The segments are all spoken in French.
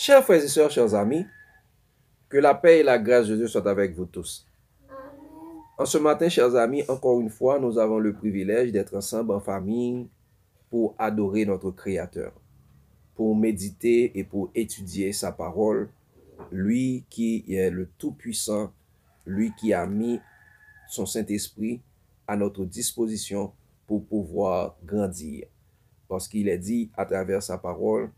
Chers frères et sœurs, chers amis, que la paix et la grâce de Dieu soient avec vous tous. En ce matin, chers amis, encore une fois, nous avons le privilège d'être ensemble en famille pour adorer notre Créateur, pour méditer et pour étudier sa parole, lui qui est le Tout-Puissant, lui qui a mis son Saint-Esprit à notre disposition pour pouvoir grandir. Parce qu'il est dit à travers sa parole,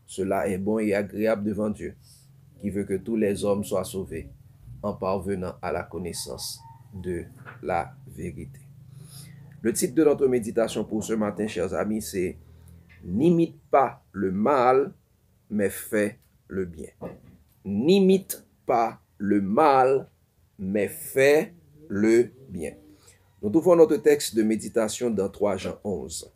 cela est bon et agréable devant Dieu, qui veut que tous les hommes soient sauvés en parvenant à la connaissance de la vérité. Le titre de notre méditation pour ce matin, chers amis, c'est « N'imite pas le mal, mais fais le bien ». N'imite pas le mal, mais fais le bien. Nous trouvons notre texte de méditation dans 3 Jean 11.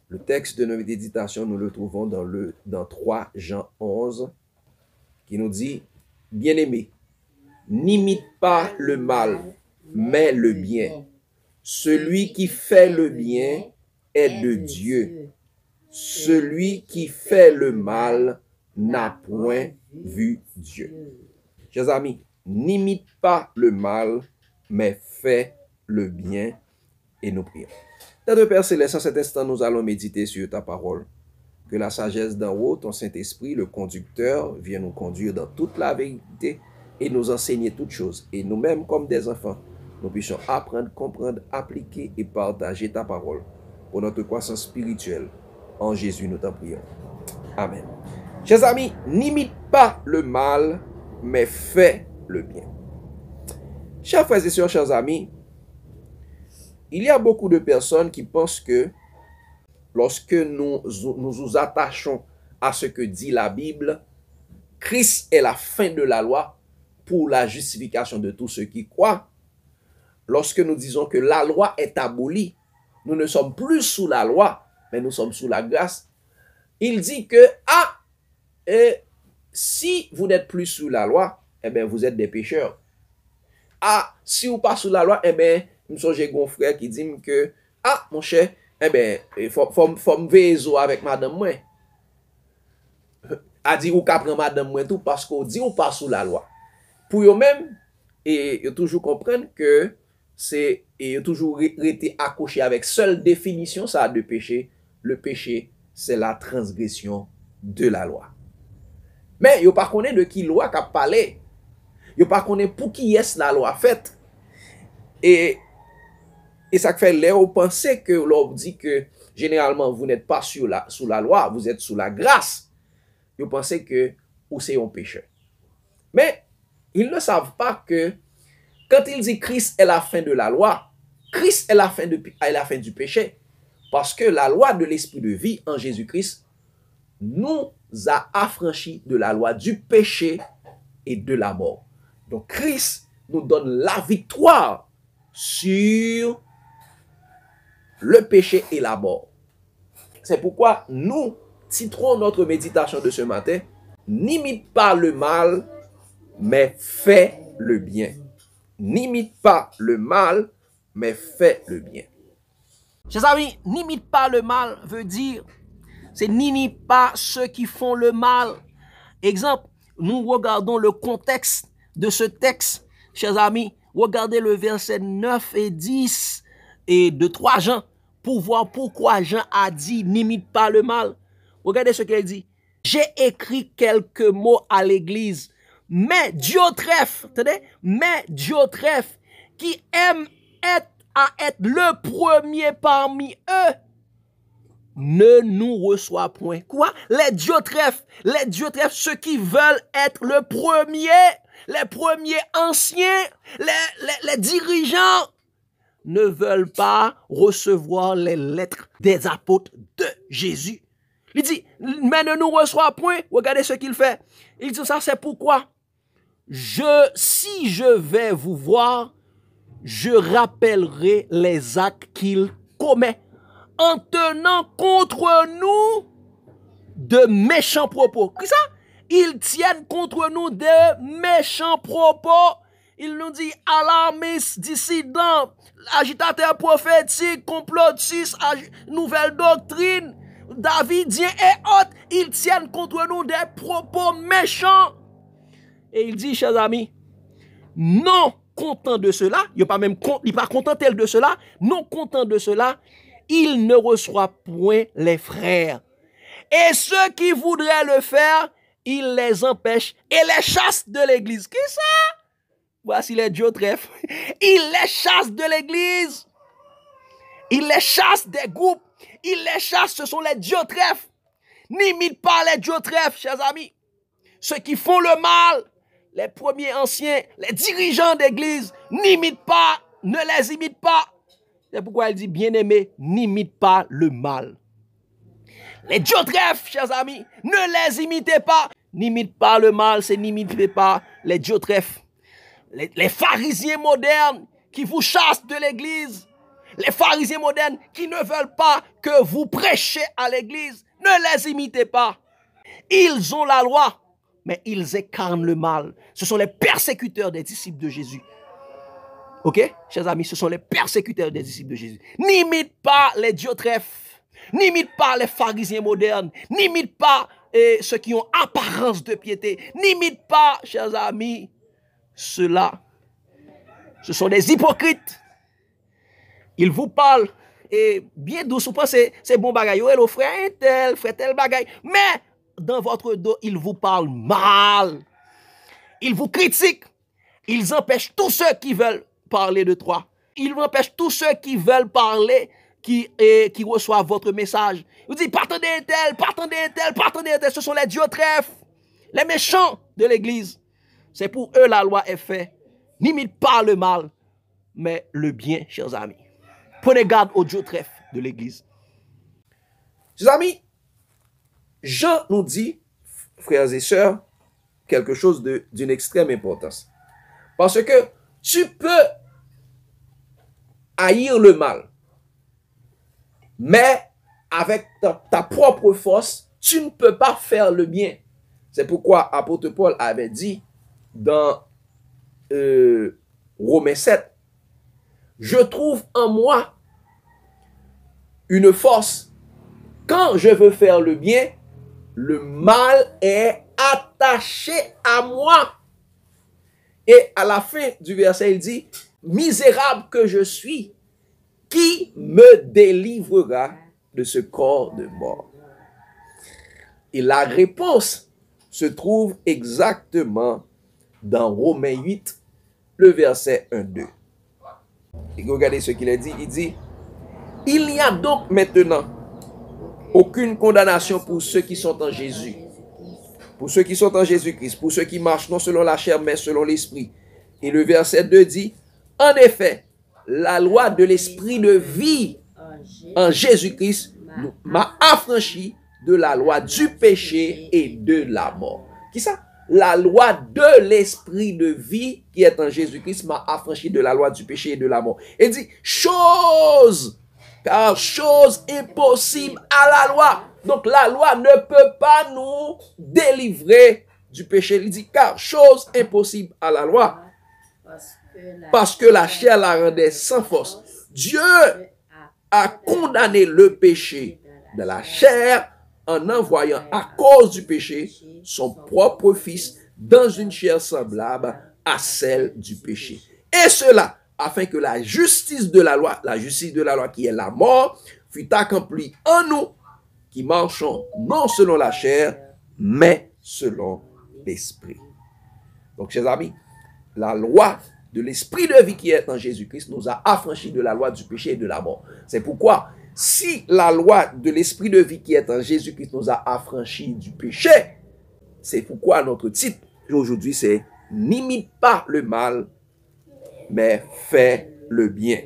Le texte de notre méditation, nous le trouvons dans 3 Jean 11, qui nous dit, « Bien-aimés, n'imite pas le mal, mais le bien. Celui qui fait le bien est de Dieu. Celui qui fait le mal n'a point vu Dieu. » Chers amis, n'imite pas le mal, mais fais le bien, et nous prions. Notre Père Céleste, en cet instant, nous allons méditer sur ta parole. Que la sagesse d'en haut, ton Saint-Esprit, le conducteur, vienne nous conduire dans toute la vérité et nous enseigner toutes choses. Et nous-mêmes, comme des enfants, nous puissions apprendre, comprendre, appliquer et partager ta parole pour notre croissance spirituelle. En Jésus, nous t'en prions. Amen. Chers amis, n'imite pas le mal, mais fais le bien. Chers frères et sœurs, chers amis, il y a beaucoup de personnes qui pensent que lorsque nous nous attachons à ce que dit la Bible, Christ est la fin de la loi pour la justification de tous ceux qui croient. Lorsque nous disons que la loi est abolie, nous ne sommes plus sous la loi, mais nous sommes sous la grâce. Il dit que, si vous n'êtes plus sous la loi, eh bien, vous êtes des pécheurs. Si vous pas sous la loi, eh bien, j'ai un frère qui dit que, mon cher, eh bien, il faut me veiller avec madame moi. A dit ou qu'à prendre madame moi tout parce qu'on dit ou pas sous la loi. Pour eux-mêmes, et toujours comprendre que c'est toujours été accouché avec seule définition ça de péché. Le péché, c'est la transgression de la loi. Mais yo pas connaît de qui loi qu'a parlé. Yo pas connaît pour qui est la loi faite. Et ça fait l'air au penser que l'on dit que généralement vous n'êtes pas sous la loi, vous êtes sous la grâce. Vous pensez que ou c'est un pécheur. Mais ils ne savent pas que quand il dit Christ est la fin de la loi, Christ est la fin du péché. Parce que la loi de l'esprit de vie en Jésus-Christ nous a affranchis de la loi du péché et de la mort. Donc Christ nous donne la victoire sur le péché et la mort. C'est pourquoi nous titrons notre méditation de ce matin, n'imite pas le mal, mais fais le bien. N'imite pas le mal, mais fais le bien. Chers amis, n'imite pas le mal veut dire, c'est n'imite pas ceux qui font le mal. Exemple, nous regardons le contexte de ce texte, chers amis, regardez le verset 9 et 10 et de 3 Jean pour voir pourquoi Jean a dit n'imite pas le mal. Regardez ce qu'il dit. J'ai écrit quelques mots à l'église, mais Diotrephe, qui aime être le premier parmi eux, ne nous reçoit point. Quoi? Les Diotrephes, ceux qui veulent être les premiers anciens, les dirigeants, ne veulent pas recevoir les lettres des apôtres de Jésus. Il dit, mais ne nous reçoit point. Regardez ce qu'il fait. Il dit ça, c'est pourquoi si je vais vous voir, je rappellerai les actes qu'il commet en tenant contre nous de méchants propos. Qu'est-ce ça? Ils tiennent contre nous de méchants propos. Il nous dit alarmistes, dissidents, agitateurs prophétiques, complotistes, nouvelle doctrine. davidien et autres, ils tiennent contre nous des propos méchants. Et il dit, chers amis, non content de cela, il n'est pas content tel de cela, non content de cela, il ne reçoit point les frères. Et ceux qui voudraient le faire, il les empêche et les chasse de l'église. Qui ça? Voici les diotrephs. Il les chasse de l'église. Il les chasse des groupes. Il les chasse, ce sont les diotrephs. N'imite pas les diotrephs, chers amis. Ceux qui font le mal, les premiers anciens, les dirigeants d'église, n'imitent pas, ne les imite pas. C'est pourquoi il dit, bien-aimé, n'imite pas le mal. Les diotrephs, chers amis, ne les imitez pas. N'imite pas le mal, c'est n'imitez pas les diotrephs. Les pharisiens modernes qui vous chassent de l'église. Les pharisiens modernes qui ne veulent pas que vous prêchiez à l'église. Ne les imitez pas. Ils ont la loi, mais ils incarnent le mal. Ce sont les persécuteurs des disciples de Jésus. Ok, chers amis, ce sont les persécuteurs des disciples de Jésus. N'imite pas les diotrephs. N'imite pas les pharisiens modernes. N'imite pas ceux qui ont apparence de piété. N'imite pas, chers amis, ceux-là. Ce sont des hypocrites. Ils vous parlent et bien douce, vous pensez, c'est bon bagaille, le frère tel bagaille. Mais dans votre dos, ils vous parlent mal. Ils vous critiquent. Ils empêchent tous ceux qui veulent parler de toi. Ils empêchent tous ceux qui veulent parler, qui reçoivent votre message. Ils disent, partendez un tel. Ce sont les diotrephs, les méchants de l'église. C'est pour eux la loi est faite. N'imite pas le mal, mais le bien, chers amis. Prenez garde aux diotrephs de l'église. Chers amis, Jean nous dit, frères et sœurs, quelque chose d'une extrême importance. Parce que tu peux haïr le mal, mais avec ta propre force, tu ne peux pas faire le bien. C'est pourquoi apôtre Paul avait dit dans Romains 7, je trouve en moi une force. Quand je veux faire le bien, le mal est attaché à moi. Et à la fin du verset, il dit, misérable que je suis, qui me délivrera de ce corps de mort? Et la réponse se trouve exactement dans Romains 8, le verset 1-2. Et regardez ce qu'il a dit. Il dit, il n'y a donc maintenant aucune condamnation pour ceux qui sont en Jésus. Pour ceux qui sont en Jésus-Christ. Pour ceux qui marchent non selon la chair, mais selon l'esprit. Et le verset 2 dit, en effet, la loi de l'esprit de vie en Jésus-Christ m'a affranchi de la loi du péché et de la mort. Qui ça? La loi de l'esprit de vie qui est en Jésus-Christ m'a affranchi de la loi du péché et de la mort. Il dit, car chose impossible à la loi. Donc la loi ne peut pas nous délivrer du péché. Il dit, car chose impossible à la loi. Parce que la chair la rendait sans force. Dieu a condamné le péché de la chair en envoyant à cause du péché son propre fils dans une chair semblable à celle du péché. Et cela afin que la justice de la loi qui est la mort, fût accomplie en nous qui marchons non selon la chair, mais selon l'esprit. Donc, chers amis, la loi de l'esprit de vie qui est en Jésus-Christ nous a affranchis de la loi du péché et de la mort. C'est pourquoi, si la loi de l'esprit de vie qui est en Jésus-Christ nous a affranchis du péché, c'est pourquoi notre titre aujourd'hui c'est « N'imite pas le mal, mais fais le bien ».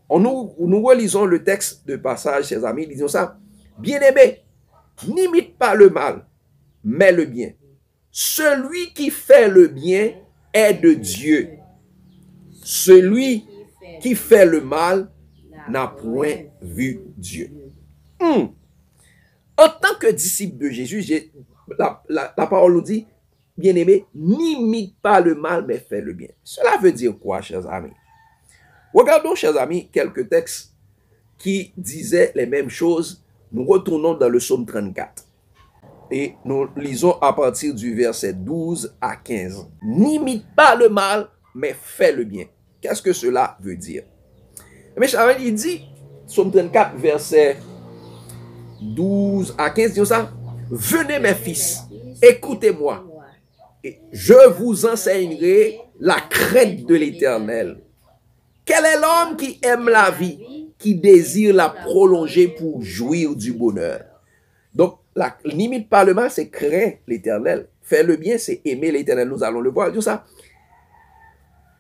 Nous relisons le texte de passage, chers amis, disons ça. Bien-aimé, n'imite pas le mal, mais le bien. Celui qui fait le bien est de Dieu. Celui qui fait le mal n'a point vu Dieu. En tant que disciple de Jésus, la parole nous dit, bien-aimé, n'imite pas le mal, mais fais le bien. Cela veut dire quoi, chers amis? Regardons, chers amis, quelques textes qui disaient les mêmes choses Nous retournons dans le psaume 34. Et nous lisons à partir du verset 12 à 15. N'imite pas le mal, mais fais le bien. Qu'est-ce que cela veut dire? Mais il dit, psaume 34, verset 12 à 15, dit ça. Venez mes fils, écoutez-moi, et je vous enseignerai la crainte de l'Éternel. Quel est l'homme qui aime la vie, qui désire la prolonger pour jouir du bonheur? Donc, n'imite pas le mal, c'est craindre l'Éternel. Faire le bien, c'est aimer l'Éternel. Nous allons le voir. Il dit ça.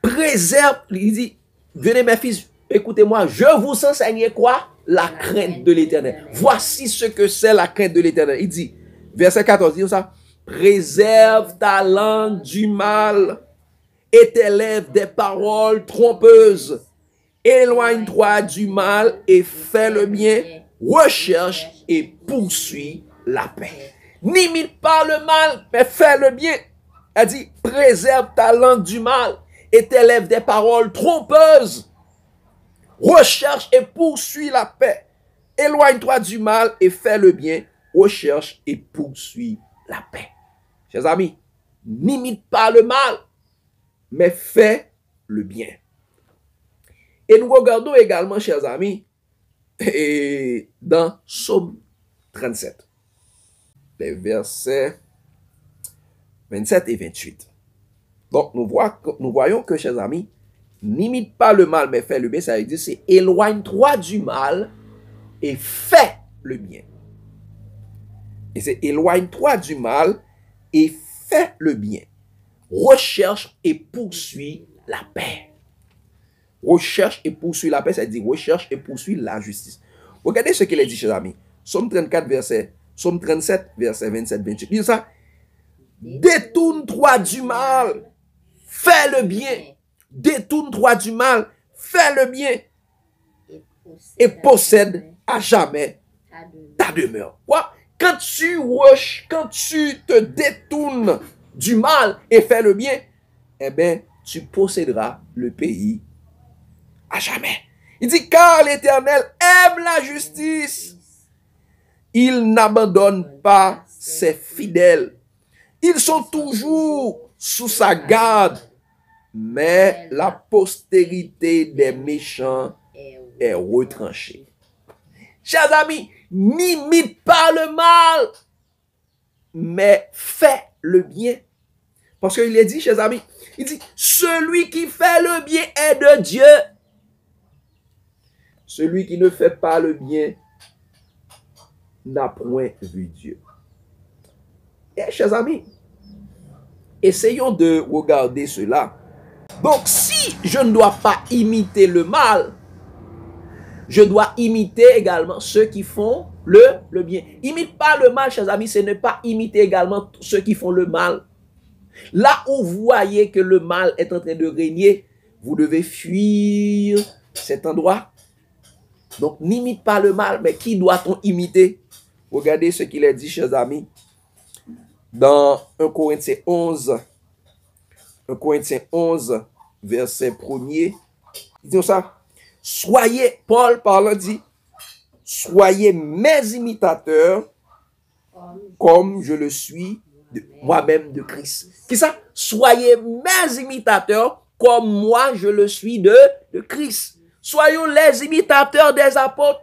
Préserve, il dit, venez mes fils, écoutez-moi, je vous enseigne quoi? La crainte de l'Éternel. Voici ce que c'est la crainte de l'Éternel. Il dit, verset 14, il dit ça. Préserve ta langue du mal et tes lèvres des paroles trompeuses. Éloigne-toi du mal et fais le bien. Recherche et poursuis la paix. N'imite pas le mal, mais fais le bien. Elle dit, préserve ta langue du mal et tes lèvres des paroles trompeuses. Recherche et poursuis la paix. Éloigne-toi du mal et fais le bien. Recherche et poursuis la paix. Chers amis, n'imite pas le mal, mais fais le bien. Et nous regardons également, chers amis, dans Psaume 37, les versets 27 et 28. Donc, nous voyons que, chers amis, n'imite pas le mal, mais fais le bien. Ça veut dire, c'est éloigne-toi du mal et fais le bien. Et c'est éloigne-toi du mal et fais le bien. Recherche et poursuis la paix. Recherche et poursuis la paix, ça veut dire recherche et poursuis la justice. Regardez ce qu'il a dit, chers amis. Psaume 37, verset 27-28. Il dit ça. Détourne-toi du mal, fais le bien. Détourne-toi du mal, fais le bien. Et possède à jamais ta demeure. Quoi? Quand tu te détournes du mal et fais le bien, eh bien, tu posséderas le pays à jamais. Il dit, car l'Éternel aime la justice. Il n'abandonne pas ses fidèles. Ils sont toujours sous sa garde. Mais la postérité des méchants est retranchée. Chers amis, n'imite pas le mal, mais fais le bien. Parce qu'il est dit, chers amis, il dit, celui qui fait le bien est de Dieu. Celui qui ne fait pas le bien n'a point vu Dieu. Et chers amis, essayons de regarder cela. Donc, si je ne dois pas imiter le mal, je dois imiter également ceux qui font le bien. Imite pas le mal, chers amis, c'est ne pas imiter également ceux qui font le mal. Là où vous voyez que le mal est en train de régner, vous devez fuir cet endroit. Donc, n'imite pas le mal, mais qui doit-on imiter? Regardez ce qu'il est dit, chers amis, dans 1 Corinthiens 11, verset 1er. Il dit ça. Soyez, Paul parlant dit, soyez mes imitateurs comme je le suis moi-même de Christ. Qui ça? Soyez mes imitateurs comme moi je le suis de Christ. Soyons les imitateurs des apôtres.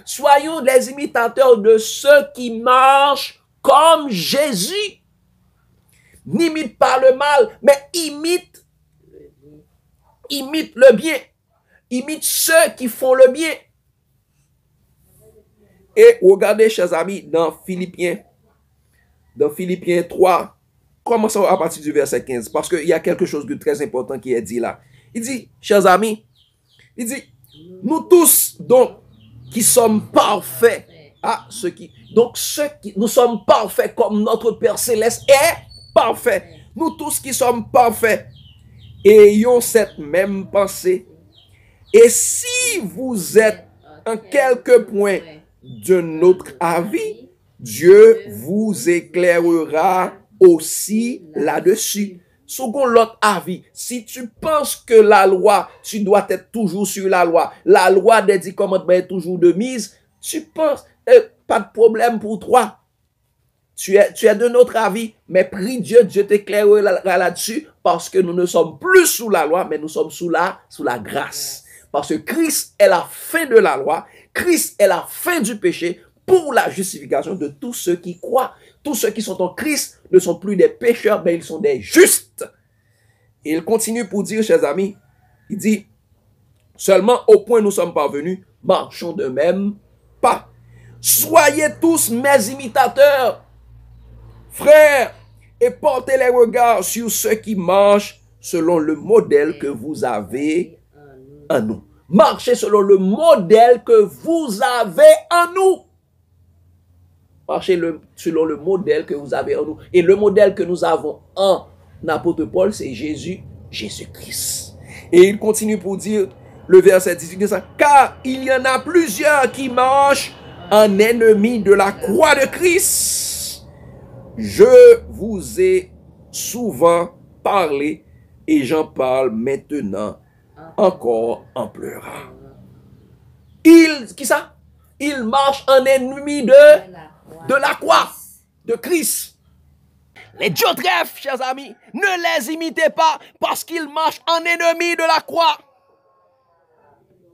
Soyons les imitateurs de ceux qui marchent comme Jésus. N'imite pas le mal, mais imite le bien. Imite ceux qui font le bien. Et regardez, chers amis, dans Philippiens 3, commençons à partir du verset 15, parce qu'il y a quelque chose de très important qui est dit là. Il dit, chers amis, il dit, nous tous, donc, qui sommes parfaits, nous sommes parfaits comme notre Père Céleste est parfait. Nous tous qui sommes parfaits, ayons cette même pensée. Et si vous êtes en quelque point de notre avis, Dieu vous éclairera aussi là-dessus. Second l'autre avis, si tu penses que la loi, tu dois être toujours sur la loi des 10 commandements est toujours de mise, tu penses, pas de problème pour toi. Tu es de notre avis, mais prie Dieu, Dieu t'éclairera là-dessus, parce que nous ne sommes plus sous la loi, mais nous sommes sous la grâce. Parce que Christ est la fin de la loi, Christ est la fin du péché pour la justification de tous ceux qui croient. Tous ceux qui sont en Christ ne sont plus des pécheurs, mais ils sont des justes. Et il continue pour dire, chers amis, il dit, seulement au point où nous sommes parvenus, marchons de même pas. Soyez tous mes imitateurs, frères, et portez les regards sur ceux qui marchent selon le modèle que vous avez en nous. Marchez selon le modèle que vous avez en nous. Marchez selon le modèle que vous avez en nous. Et le modèle que nous avons en l'apôtre Paul, c'est Jésus-Christ. Et il continue pour dire, le verset 18, car il y en a plusieurs qui marchent en ennemis de la croix de Christ. Je vous ai souvent parlé et j'en parle maintenant encore en pleurant. Il marche en ennemi de la croix de Christ. Les Diotrephes, chers amis, ne les imitez pas parce qu'ils marchent en ennemi de la croix.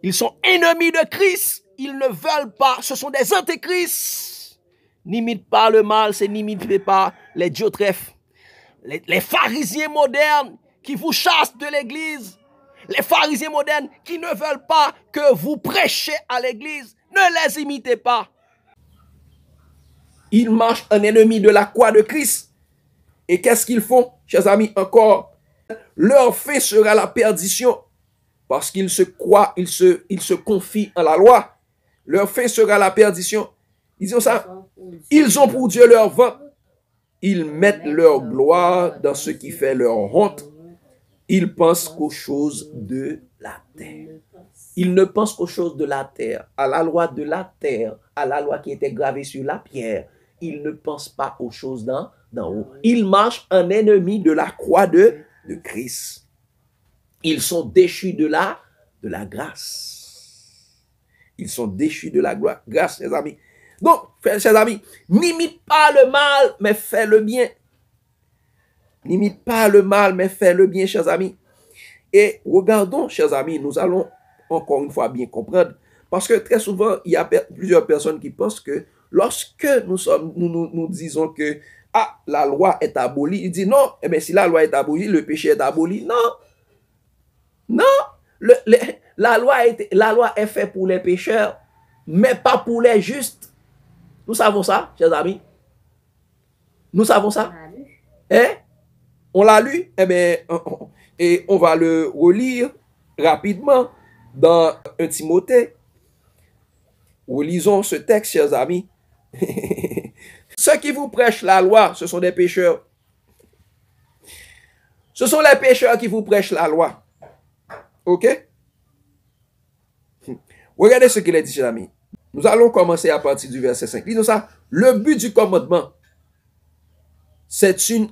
Ils sont ennemis de Christ. Ils ne veulent pas. Ce sont des antéchrists. N'imite pas le mal, c'est n'imitez pas les Diotrephes. Les pharisiens modernes qui vous chassent de l'église. Les pharisiens modernes qui ne veulent pas que vous prêchiez à l'église. Ne les imitez pas. Ils marchent en ennemi de la croix de Christ. Et qu'est-ce qu'ils font, chers amis, encore? Leur fin sera la perdition. Parce qu'ils se croient, ils se confient en la loi. Leur fin sera la perdition. Ils ont ça. Ils ont pour Dieu leur ventre. Ils mettent leur gloire dans ce qui fait leur honte. Ils pensent qu'aux choses de la terre. Ils ne pensent qu'aux choses de la terre, à la loi de la terre, à la loi qui était gravée sur la pierre. Ils ne pensent pas aux choses d'en haut. Ils marchent en ennemi de la croix de Christ. Ils sont déchus de la grâce. Ils sont déchus de la grâce, chers amis. Donc, chers amis, n'imite pas le mal, mais fais le bien. N'imite pas le mal, mais fais le bien, chers amis. Et regardons, chers amis, nous allons encore une fois bien comprendre. Parce que très souvent, il y a plusieurs personnes qui pensent que lorsque nous disons que la loi est abolie, ils disent non, eh bien, si la loi est abolie, le péché est aboli. Non. Non, la loi est faite pour les pécheurs, mais pas pour les justes. Nous savons ça, chers amis. Nous savons ça. On l'a lu. Eh bien, et on va le relire rapidement dans 1 Timothée. Relisons ce texte, chers amis. Ceux qui vous prêchent la loi, ce sont des pécheurs. Ce sont les pécheurs qui vous prêchent la loi. Ok? Regardez ce qu'il a dit, chers amis. Nous allons commencer à partir du verset 5. Disons ça. Le but du commandement, c'est une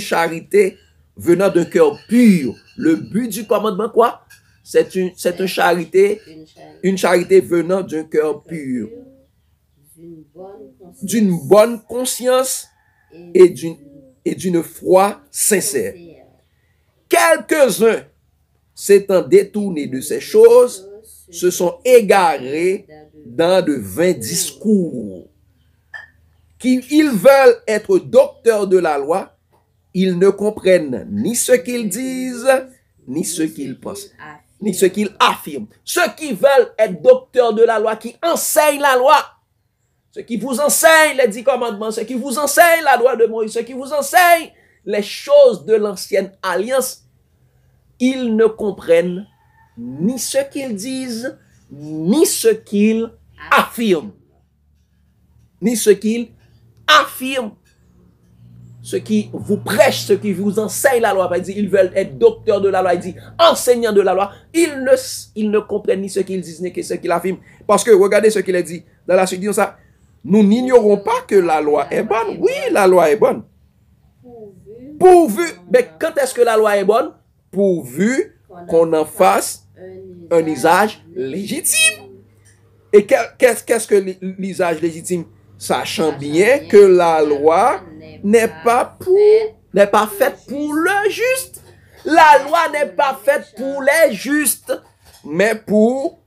charité venant d'un cœur pur. Le but du commandement, quoi? C'est une charité venant d'un cœur pur. D'une bonne conscience et d'une foi sincère. Quelques-uns, s'étant détournés de ces choses, se sont égarés dans de vains discours. Ils veulent être docteurs de la loi, ils ne comprennent ni ce qu'ils disent, ni ce qu'ils pensent, ni ce qu'ils affirment. Ceux qui veulent être docteurs de la loi, qui enseignent la loi, ceux qui vous enseignent les 10 commandements, ceux qui vous enseignent la loi de Moïse, ceux qui vous enseignent les choses de l'ancienne alliance, ils ne comprennent ni ce qu'ils disent, ni ce qu'ils affirment. Ni ce qu'ils affirment. Ceux qui vous prêchent, ceux qui vous enseignent la loi, ils veulent être docteurs de la loi, il dit enseignants de la loi, ils ne comprennent ni ce qu'ils disent, ni ce qu'ils affirment. Parce que regardez ce qu'il a dit dans la suite, disons ça, nous n'ignorons pas que la loi est bonne. Oui, la loi est bonne. Pourvu, mais quand est-ce que la loi est bonne? Pourvu qu'on en fasse un usage légitime. Et qu'est-ce que l'usage légitime? Sachant bien que la loi n'est pas faite pour le juste. La loi n'est pas faite pour les justes, mais pour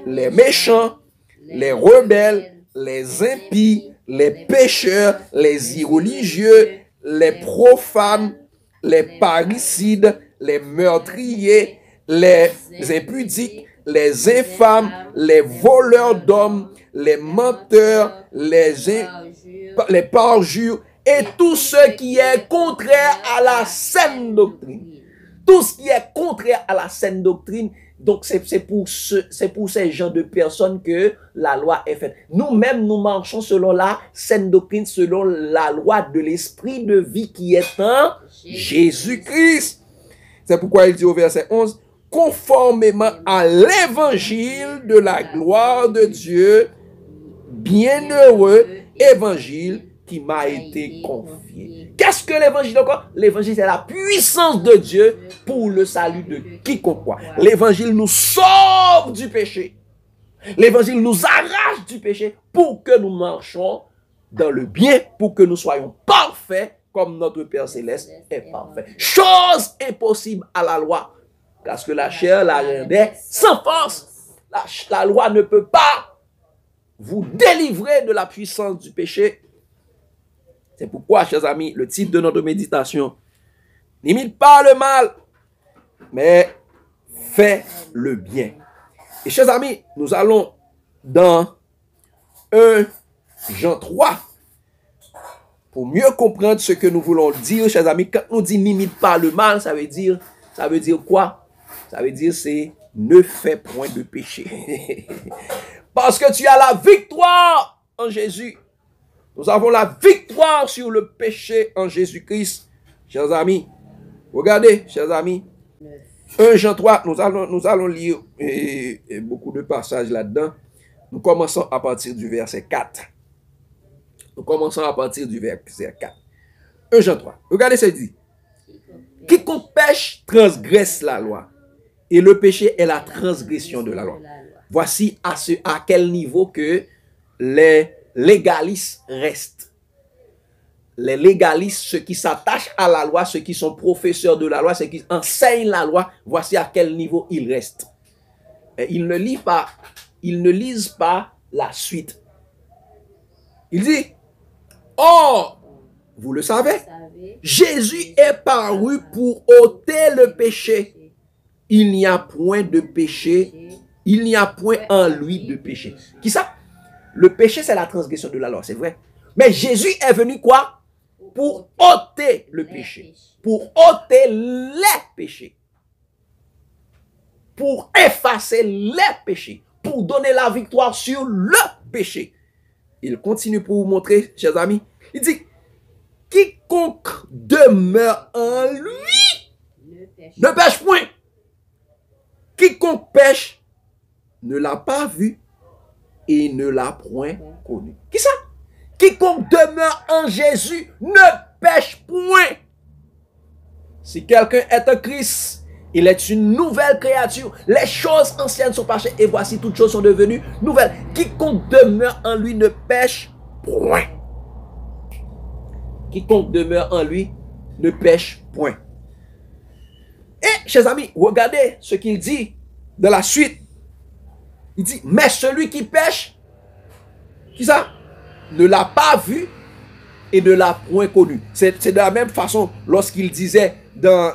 les méchants, les rebelles, les impies, les pécheurs, les irreligieux, les profanes, les parricides, les meurtriers, les impudiques, les infâmes, les voleurs d'hommes, les menteurs, les parjures et tout ce qui est contraire à la saine doctrine. Tout ce qui est contraire à la saine doctrine, donc c'est pour ces gens de personnes que la loi est faite. Nous-mêmes, nous marchons selon la saine doctrine, selon la loi de l'esprit de vie qui est en Jésus-Christ. C'est pourquoi il dit au verset 11, conformément à l'évangile de la gloire de Dieu, bienheureux évangile qui m'a été confié. Qu'est-ce que l'évangile encore? L'évangile, c'est la puissance de Dieu pour le salut de quiconque croit. L'évangile nous sauve du péché. L'évangile nous arrache du péché pour que nous marchions dans le bien, pour que nous soyons parfaits comme notre Père Céleste est parfait. Chose impossible à la loi, parce que la chair la rendait sans force. La loi ne peut pas vous délivrer de la puissance du péché. C'est pourquoi, chers amis, le titre de notre méditation, n'imite pas le mal, mais fais le bien. Et chers amis, nous allons dans 1 Jean 3 pour mieux comprendre ce que nous voulons dire, chers amis. Quand on dit n'imite pas le mal, ça veut dire quoi? Ça veut dire c'est ne fais point de péché. Parce que tu as la victoire en Jésus. Nous avons la victoire sur le péché en Jésus-Christ. Chers amis, regardez, chers amis, 1 Jean 3, nous allons lire beaucoup de passages là-dedans. Nous commençons à partir du verset 4. Nous commençons à partir du verset 4. 1 Jean 3, regardez ce qu'il dit. Quiconque pêche transgresse la loi. Et le péché est la transgression de la loi. Voici à quel niveau que les légalistes restent. Les légalistes, ceux qui s'attachent à la loi, ceux qui sont professeurs de la loi, ceux qui enseignent la loi, voici à quel niveau ils restent. Et ils ne lisent pas la suite. Il dit, or, vous le savez, Jésus est paru pour ôter le péché. Il n'y a point de péché, il n'y a point en lui de péché. Qui ça? Le péché, c'est la transgression de la loi, c'est vrai. Mais Jésus est venu quoi? Pour ôter le péché. Pour ôter les péchés. Pour effacer les péchés. Pour donner la victoire sur le péché. Il continue pour vous montrer, chers amis. Il dit, quiconque demeure en lui ne pêche point. Quiconque pêche ne l'a pas vu et ne l'a point connu. Qui ça? Quiconque demeure en Jésus ne pêche point. Si quelqu'un est en Christ, il est une nouvelle créature. Les choses anciennes sont passées et voici toutes choses sont devenues nouvelles. Quiconque demeure en lui ne pêche point. Quiconque demeure en lui ne pêche point. Et, chers amis, regardez ce qu'il dit dans la suite. Il dit, mais celui qui pêche, qui ça? Ne l'a pas vu et ne l'a point connu. C'est de la même façon lorsqu'il disait dans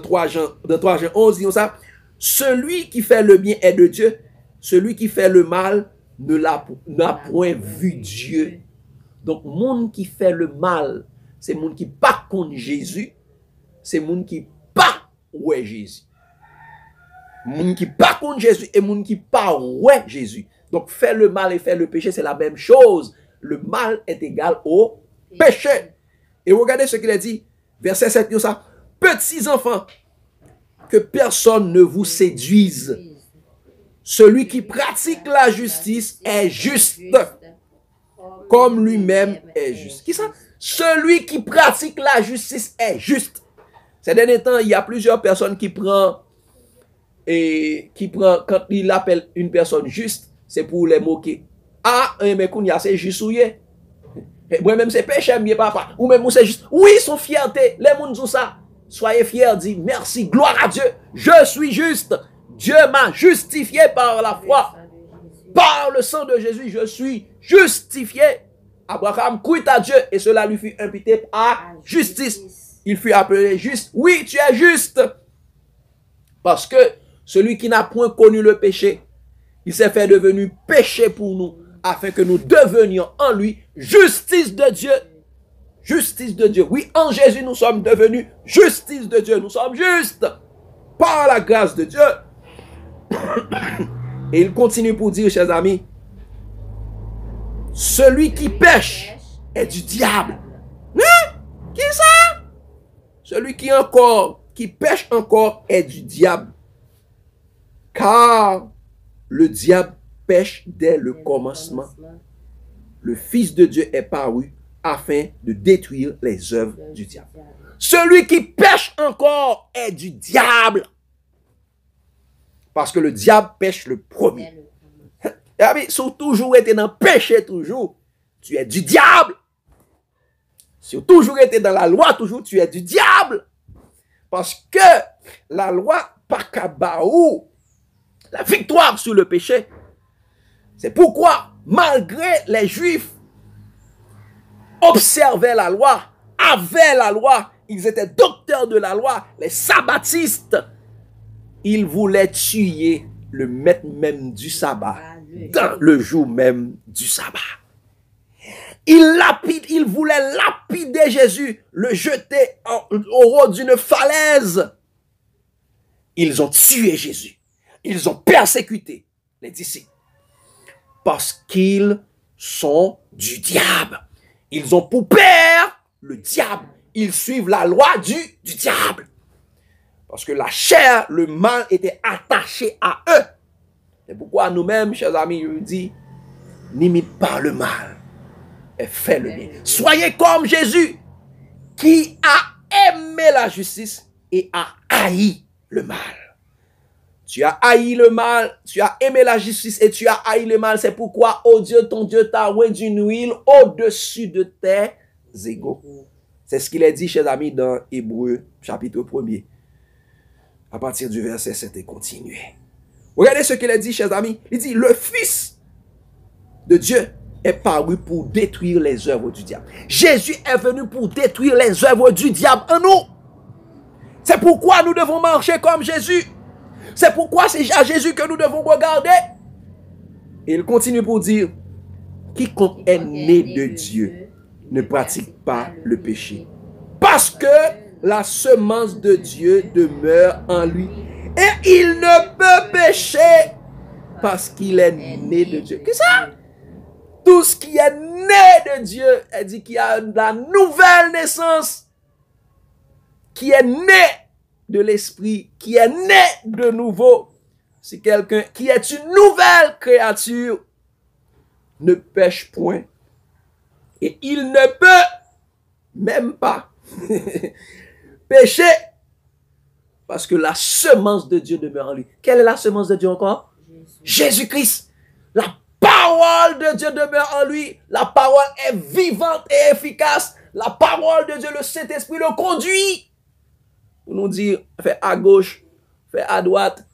3 Jean 11, disons ça, celui qui fait le bien est de Dieu, celui qui fait le mal n'a point vu Dieu. Donc, monde qui fait le mal, c'est monde qui pas contre Jésus, c'est monde qui pas ouais Jésus. Monde qui pas contre Jésus et monde qui pas ouais Jésus. Donc, faire le mal et faire le péché, c'est la même chose. Le mal est égal au péché. Et regardez ce qu'il a dit. Verset 7, dit ça. Petits enfants, que personne ne vous séduise. Celui qui pratique la justice est juste, comme lui-même est juste. Qui ça? Celui qui pratique la justice est juste. Ces derniers temps, il y a plusieurs personnes qui prennent, quand il appelle une personne juste, c'est pour les moquer. Ah, mais qu'on y a, c'est juste ouillé. Moi-même, c'est péché, mieux papa. Ou même, c'est juste. Oui, son fierté. Les gens disent ça. Soyez fiers, dit merci, gloire à Dieu. Je suis juste. Dieu m'a justifié par la foi. Par le sang de Jésus, je suis justifié. Abraham crut à Dieu et cela lui fut imputé à justice. Il fut appelé juste. Oui, tu es juste. Parce que celui qui n'a point connu le péché, il s'est fait devenu péché pour nous, afin que nous devenions en lui justice de Dieu. Justice de Dieu. Oui, en Jésus, nous sommes devenus justice de Dieu. Nous sommes justes par la grâce de Dieu. Et il continue pour dire, chers amis, celui qui pêche est du diable. Hein? Qui ça? Celui qui pêche encore est du diable. Car le diable pêche dès le commencement. Le Fils de Dieu est paru afin de détruire les œuvres du diable. Celui qui pêche encore est du diable. Parce que le diable pêche le premier. Si tu as toujours été dans le péché, toujours, tu es du diable. Si tu as toujours été dans la loi, toujours, tu es du diable. Parce que la loi, pas kabaou, la victoire sur le péché. C'est pourquoi, malgré les Juifs observaient la loi, avaient la loi, ils étaient docteurs de la loi, les sabbatistes, ils voulaient tuer le maître même du sabbat, dans le jour même du sabbat. Ils voulaient lapider Jésus, le jeter au haut d'une falaise. Ils ont tué Jésus. Ils ont persécuté les disciples. Parce qu'ils sont du diable. Ils ont pour père le diable. Ils suivent la loi du diable. Parce que la chair, le mal était attaché à eux. C'est pourquoi nous-mêmes, chers amis, je vous dis, n'imite pas le mal et fais le bien. Soyez comme Jésus qui a aimé la justice et a haï le mal. Tu as haï le mal, tu as aimé la justice et tu as haï le mal. C'est pourquoi, oh Dieu, ton Dieu t'a oint d'une huile au-dessus de tes égaux. C'est ce qu'il est dit, chers amis, dans Hébreux, chapitre 1er. À partir du verset 7 et continuer. Regardez ce qu'il a dit, chers amis. Il dit, le Fils de Dieu est paru pour détruire les œuvres du diable. Jésus est venu pour détruire les œuvres du diable en nous. C'est pourquoi nous devons marcher comme Jésus. C'est pourquoi c'est à Jésus que nous devons regarder. Et il continue pour dire, quiconque est né de Dieu ne pratique pas le péché. Parce que la semence de Dieu demeure en lui. Et il ne peut pécher parce qu'il est né de Dieu. Qu'est-ce que ça? Tout ce qui est né de Dieu, elle dit qu'il y a la nouvelle naissance, qui est né de l'esprit, qui est né de nouveau. C'est quelqu'un qui est une nouvelle créature, ne pêche point. Et il ne peut même pas pécher parce que la semence de Dieu demeure en lui. Quelle est la semence de Dieu encore? Jésus-Christ. La parole de Dieu demeure en lui. La parole est vivante et efficace. La parole de Dieu, le Saint-Esprit le conduit. Pour nous dire, fais à gauche, fais à droite,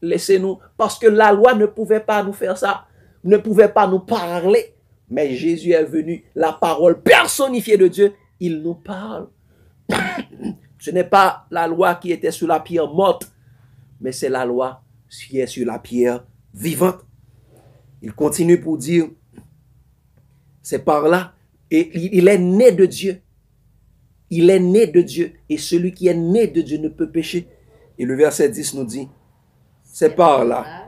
laissez-nous. Parce que la loi ne pouvait pas nous faire ça, ne pouvait pas nous parler. Mais Jésus est venu, la parole personnifiée de Dieu, il nous parle. Ce n'est pas la loi qui était sur la pierre morte, mais c'est la loi qui est sur la pierre vivante. Il continue pour dire, c'est par là, et il est né de Dieu. Il est né de Dieu, et celui qui est né de Dieu ne peut pécher. Et le verset 10 nous dit, c'est par là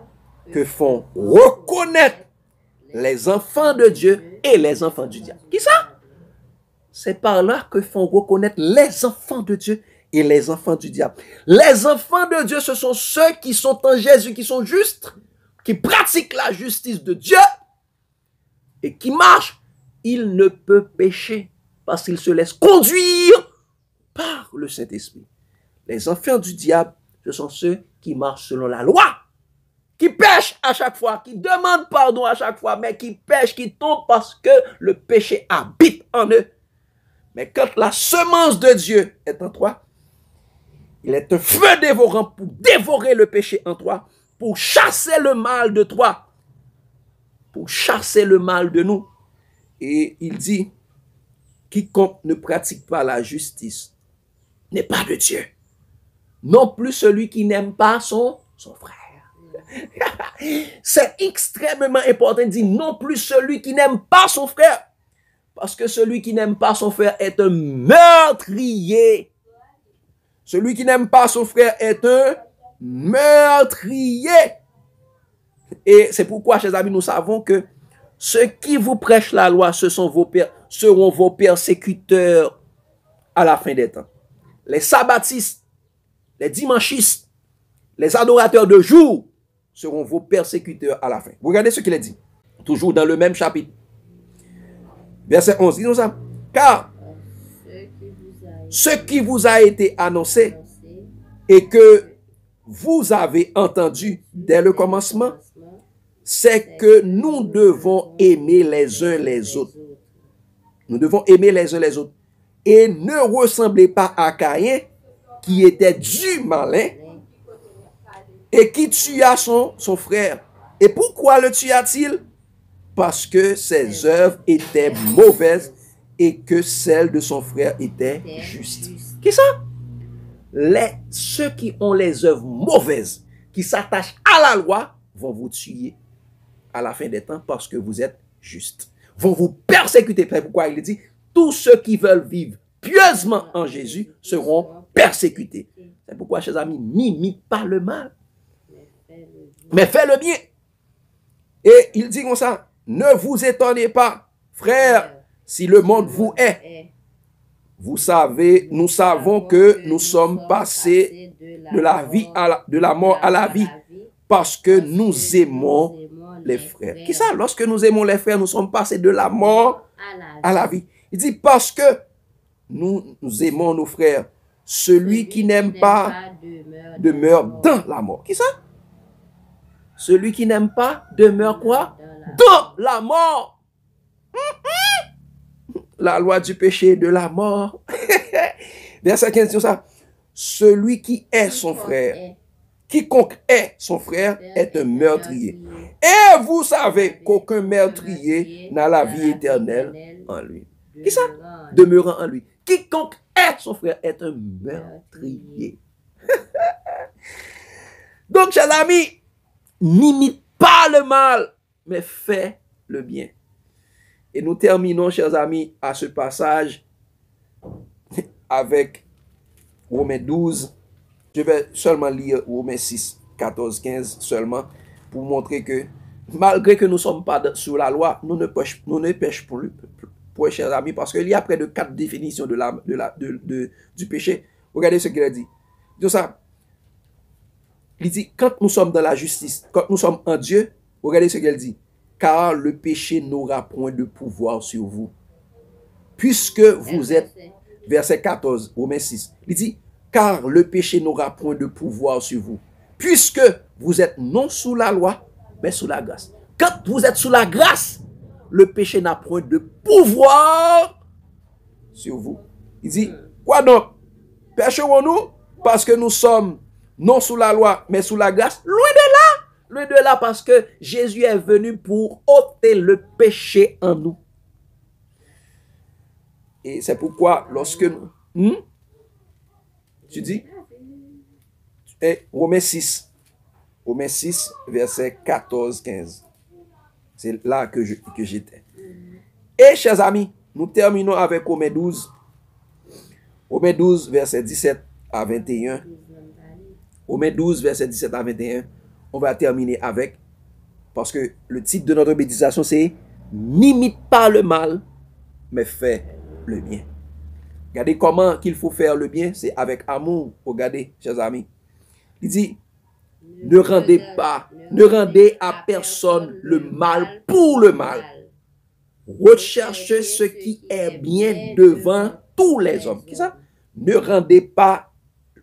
que font reconnaître les enfants de Dieu et les enfants du diable. Qui ça? C'est par là que font reconnaître les enfants de Dieu et les enfants du diable. Les enfants de Dieu, ce sont ceux qui sont en Jésus, qui sont justes, qui pratiquent la justice de Dieu et qui marchent. Il ne peut pécher parce qu'il se laisse conduire par le Saint-Esprit. Les enfants du diable, ce sont ceux qui marchent selon la loi qui pêche à chaque fois, qui demande pardon à chaque fois, mais qui pêche, qui tombe parce que le péché habite en eux. Mais quand la semence de Dieu est en toi, il est un feu dévorant pour dévorer le péché en toi, pour chasser le mal de toi, pour chasser le mal de nous. Et il dit, quiconque ne pratique pas la justice n'est pas de Dieu. Non plus celui qui n'aime pas son frère. C'est extrêmement important de dire non plus celui qui n'aime pas son frère. Parce que celui qui n'aime pas son frère est un meurtrier. Celui qui n'aime pas son frère est un meurtrier. Et c'est pourquoi, chers amis, nous savons que ceux qui vous prêchent la loi, seront vos persécuteurs à la fin des temps. Les sabbatistes, les dimanchistes, les adorateurs de jour seront vos persécuteurs à la fin. Vous regardez ce qu'il a dit. Toujours dans le même chapitre. Verset 11, disons ça. Car ce qui vous a été annoncé et que vous avez entendu dès le commencement, c'est que nous devons aimer les uns les autres. Nous devons aimer les uns les autres. Et ne ressemblez pas à Caïn, qui était du malin et qui tua son frère. Et pourquoi le tua-t-il? Parce que ses œuvres étaient mauvaises et que celles de son frère étaient justes. Qui ça? Ceux qui ont les œuvres mauvaises, qui s'attachent à la loi, vont vous tuer à la fin des temps parce que vous êtes justes. Vont vous persécuter. C'est pourquoi il dit, tous ceux qui veulent vivre pieusement en Jésus seront persécutés. C'est pourquoi, chers amis, n'imite pas le mal, mais fais le bien. Et il dit comme ça, ne vous étonnez pas, frères, si le monde vous hait. Vous savez, nous savons que nous sommes passés de la mort à la vie, parce que nous aimons les frères. Qui ça? Lorsque nous aimons les frères, nous sommes passés de la mort à la vie. Il dit parce que nous aimons nos frères. Celui qui n'aime pas demeure dans la mort. Qui ça? Celui qui n'aime pas demeure quoi? Dans la mort. La loi du péché de la mort. Verset 15 dit ça. Celui qui est son frère, quiconque est son frère est un meurtrier. Et vous savez qu'aucun meurtrier n'a la vie éternelle en lui. Qui ça? Demeurant en lui. Quiconque est son frère est un meurtrier. Donc, chers amis, n'imite pas le mal, mais fais le bien. Et nous terminons, chers amis, à ce passage avec Romains 12. Je vais seulement lire Romains 6, 14, 15 seulement pour montrer que malgré que nous ne sommes pas sous la loi, nous ne pêchons plus, chers amis, parce qu'il y a près de 4 définitions du péché. Regardez ce qu'il a dit. De ça, il dit, quand nous sommes dans la justice, quand nous sommes en Dieu, regardez ce qu'il dit. Car le péché n'aura point de pouvoir sur vous. Puisque vous êtes, verset 14, Romains 6, il dit, car le péché n'aura point de pouvoir sur vous. Puisque vous êtes non sous la loi, mais sous la grâce. Quand vous êtes sous la grâce, le péché n'a point de pouvoir sur vous. Il dit, quoi donc? Pécherons-nous parce que nous sommes non sous la loi, mais sous la grâce? Loin de là! Loin de là, parce que Jésus est venu pour ôter le péché en nous. Et c'est pourquoi lorsque nous... Tu dis? Romains 6. Romains 6, verset 14-15. C'est là que j'étais. Et, chers amis, nous terminons avec Romains 12. Romains 12, verset 17 à 21. Romains 12, verset 17 à 21. On va terminer avec, parce que le titre de notre méditation, c'est « N'imite pas le mal, mais fais le bien ». Regardez comment qu'il faut faire le bien, c'est avec amour. Regardez, chers amis. Il dit, ne rendez à personne le mal pour le mal. Recherchez ce qui est bien devant tous les hommes. Qui ça? Ne rendez pas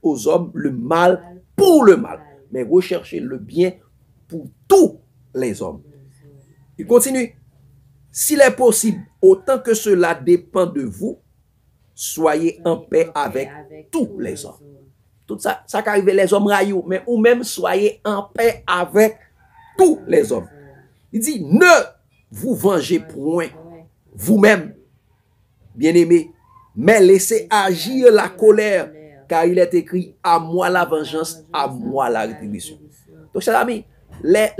aux hommes le mal pour le mal, mais recherchez le bien pour tous les hommes. Il continue. S'il est possible, autant que cela dépend de vous, soyez en paix avec tous les hommes. Tout ça, ça qui arrive les hommes raillent, mais ou même soyez en paix avec tous les hommes. Il dit, ne vous vengez point vous-même, bien-aimés, mais laissez agir la colère, car il est écrit, à moi la vengeance, à moi la rétribution. Donc, chers amis, les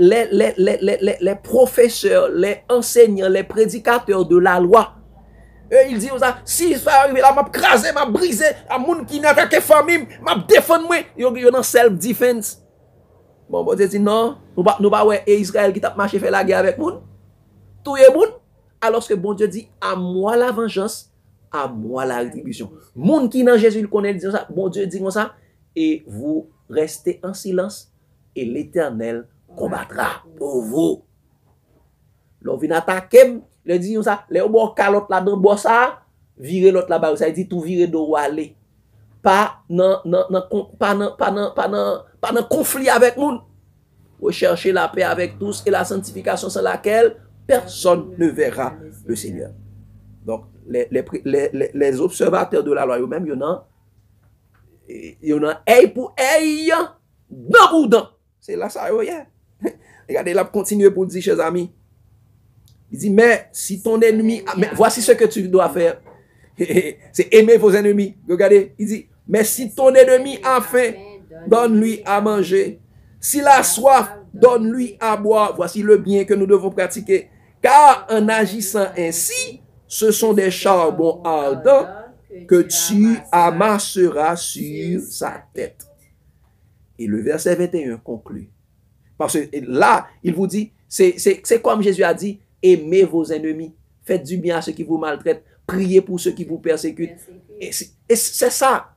professeurs, les enseignants, les prédicateurs de la loi, eux, ils disent ça, si ça arrive là, m'a crasé, m'a brisé, à moun qui n'a attaqué famille, m'a défendu moi, yo dans self-defense. Bon, bon Dieu dit non, nous pas ouais Israël qui t'a marché faire la guerre avec moun. Tout est moun. Alors que bon Dieu dit, à moi la vengeance, à moi la rétribution. Moun qui dans Jésus, il connaît dit ça, bon Dieu dit comme ça, et vous restez en silence, et l'Éternel combattra pour vous. L'on vient attaquer, le dit ça, les bon calotte là dans bois ça, virer l'autre là-bas, ça dit tout virer de aller. Pas non conflit avec moun. Rechercher la paix avec tous et la sanctification sans laquelle personne ne verra le Seigneur. Donc les observateurs de la loi eux-mêmes, il y en a œil pour œil, dent pour dent. C'est là ça yeah. Regardez là continuer pour dire chers amis. Il dit mais si ton ennemi, mais voici ce que tu dois faire. C'est aimer vos ennemis. Regardez, il dit mais si ton ennemi a faim, donne-lui à manger. S'il a soif, donne-lui à boire. Voici le bien que nous devons pratiquer. Car en agissant ainsi, ce sont des charbons ardents que tu amasseras sur sa tête. Et le verset 21 conclut. Parce que là, il vous dit, c'est comme Jésus a dit, aimez vos ennemis, faites du bien à ceux qui vous maltraitent, priez pour ceux qui vous persécutent. Et c'est ça,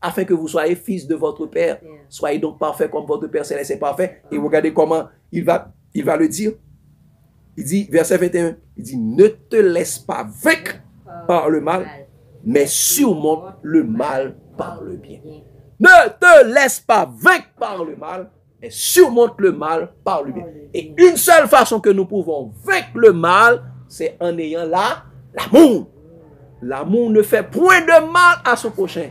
afin que vous soyez fils de votre Père. Soyez donc parfaits comme votre Père Céleste est parfait. Et regardez comment il va le dire. Il dit, verset 21, il dit, ne te laisse pas vaincre par le mal, mais surmonte le mal par le bien. Ne te laisse pas vaincre par le mal, mais surmonte le mal par le bien. Et une seule façon que nous pouvons vaincre le mal, c'est en ayant l'amour. L'amour ne fait point de mal à son prochain.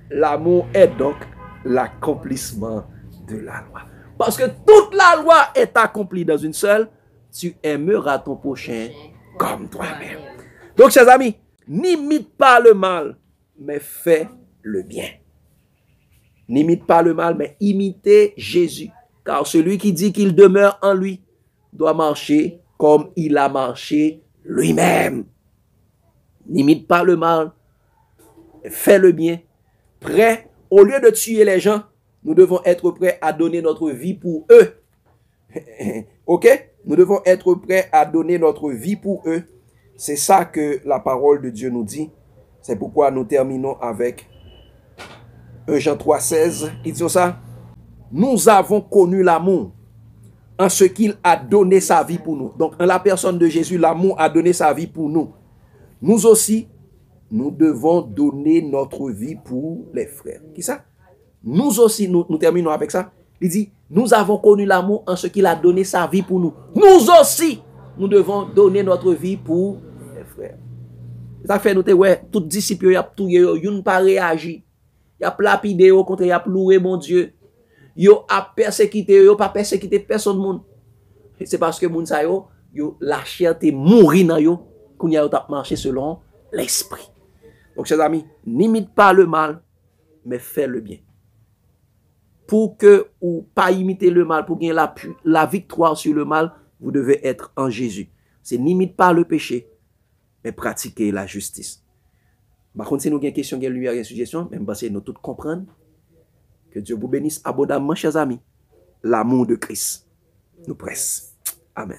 L'amour est donc l'accomplissement de la loi. Parce que toute la loi est accomplie dans une seule, tu aimeras ton prochain comme toi-même. Donc, chers amis, n'imite pas le mal, mais fais le bien. N'imite pas le mal, mais imitez Jésus. Car celui qui dit qu'il demeure en lui doit marcher comme il a marché lui-même. N'imite pas le mal, fais le bien. Prêt, au lieu de tuer les gens, nous devons être prêts à donner notre vie pour eux. Ok? Nous devons être prêts à donner notre vie pour eux. C'est ça que la parole de Dieu nous dit. C'est pourquoi nous terminons avec 1 Jean 3,16. Il dit ça. Nous avons connu l'amour en ce qu'il a donné sa vie pour nous. Donc, en la personne de Jésus, l'amour a donné sa vie pour nous. Nous aussi, nous devons donner notre vie pour les frères. Qui ça? Nous aussi, nous terminons avec ça. Il dit, nous avons connu l'amour en ce qu'il a donné sa vie pour nous. Nous aussi, nous devons donner notre vie pour les frères. Ça fait noter, ouais, tout disciple, y a tout, yon pas réagi. Y a lapidé, au contraire, y a loué mon Dieu. Yo a persécuté, yo pas persécuté personne monde. C'est parce que moun sa yo la chair te mourir dans yo, qu'on y a t'a marché selon l'esprit. Donc, chers amis, n'imite pas le mal, mais fais le bien. Pour que, ou pas imiter le mal, pour gagner la victoire sur le mal, vous devez être en Jésus. C'est n'imite pas le péché, mais pratiquer la justice. Par contre, si nous avons une question, une lumière, une suggestion, même si nous tous comprendre, que Dieu vous bénisse abondamment, chers amis. L'amour de Christ nous presse. Amen.